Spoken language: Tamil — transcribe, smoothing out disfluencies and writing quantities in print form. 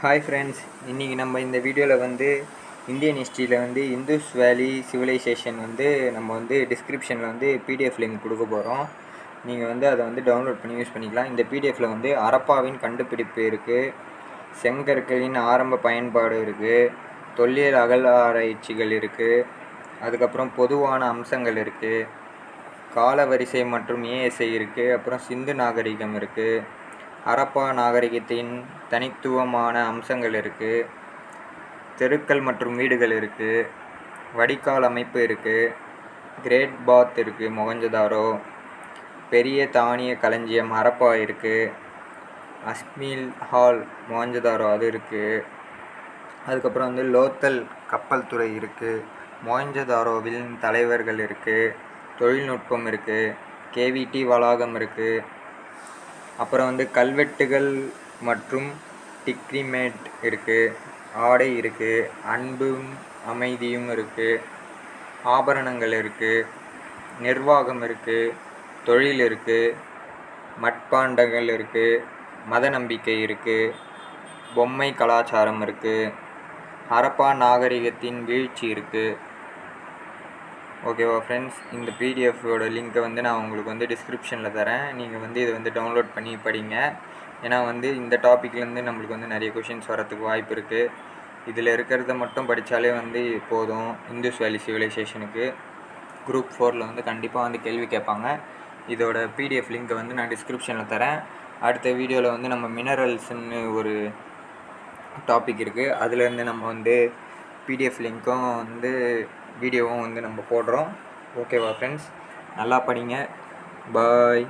ஹாய் ஃப்ரெண்ட்ஸ், இன்றைக்கி நம்ம இந்த வீடியோவில் வந்து இந்தியன் ஹிஸ்ட்ரியில் வந்து இந்துஸ் வேலி சிவிலைசேஷன் வந்து நம்ம வந்து டிஸ்கிரிப்ஷனில் வந்து பிடிஎஃப் லிங்க் கொடுக்க போகிறோம். நீங்கள் வந்து அதை வந்து டவுன்லோட் பண்ணி யூஸ் பண்ணிக்கலாம். இந்த பிடிஎஃப்பில் வந்து ஹரப்பாவின் கண்டுபிடிப்பு இருக்குது, செங்கற்களின் ஆரம்ப பயன்பாடு இருக்குது, தொல்லியல் அகழ்வாராய்ச்சிகள் இருக்குது, அதுக்கப்புறம் பொதுவான அம்சங்கள் இருக்குது, காலவரிசை மற்றும் ஏஎஸ்ஐ இருக்குது, அப்புறம் சிந்து நாகரிகம் இருக்குது, ஹரப்பா நாகரிகத்தின் தனித்துவமான அம்சங்கள் இருக்குது, தெருக்கள் மற்றும் வீடுகள் இருக்குது, வடிகால் அமைப்பு இருக்குது, கிரேட் பாத் இருக்குது, மொஹஞ்சதாரோ, பெரிய தானிய களஞ்சியம் ஹரப்பா இருக்குது, அஸ்மில் ஹால் மொஹஞ்சதாரோ அது இருக்குது, அதுக்கப்புறம் வந்து லோத்தல் கப்பல் துறை இருக்குது, மொஹஞ்சதாரோவில் தலைவர்கள் இருக்குது, தொழில்நுட்பம் இருக்குது, கேவிடி வளாகம் இருக்குது, அப்புறம் வந்து கல்வெட்டுகள் மற்றும் டிக்ரிமேட் இருக்குது, ஆடை இருக்குது, அன்பும் அமைதியும் இருக்குது, ஆபரணங்கள் இருக்குது, நிர்வாகம் இருக்குது, தொழில் இருக்குது, மட்பாண்டங்கள் இருக்குது, மத நம்பிக்கை இருக்குது, பொம்மை கலாச்சாரம் இருக்குது, ஹரப்பா நாகரிகத்தின் வீழ்ச்சி இருக்குது. ஓகேவா ஃப்ரெண்ட்ஸ், இந்த பிடிஎஃபோட லிங்க்கை வந்து நான் உங்களுக்கு வந்து டிஸ்கிரிப்ஷனில் தரேன். நீங்கள் வந்து இதை வந்து டவுன்லோட் பண்ணி படிங்க. ஏன்னா வந்து இந்த டாப்பிக்லேருந்து நம்மளுக்கு வந்து நிறைய கொஷின்ஸ் வரத்துக்கு வாய்ப்பு இருக்குது. இதில் இருக்கிறத மட்டும் படித்தாலே வந்து போதும். இந்துஸ் வேலி சிவிலைசேஷனுக்கு குரூப் 4 வந்து கண்டிப்பாக வந்து கேள்வி கேட்பாங்க. இதோட பிடிஎஃப் லிங்க்கை வந்து நான் டிஸ்கிரிப்ஷனில் தரேன். அடுத்த வீடியோவில் வந்து நம்ம மினரல்ஸ்ன்னு ஒரு டாபிக் இருக்குது, அதுலேருந்து நம்ம வந்து பிடிஎஃப் லிங்க்கும் வந்து வீடியோவும் வந்து நம்ம போடுறோம். ஓகேவா ஃப்ரெண்ட்ஸ், நல்லா படிங்க. பாய்.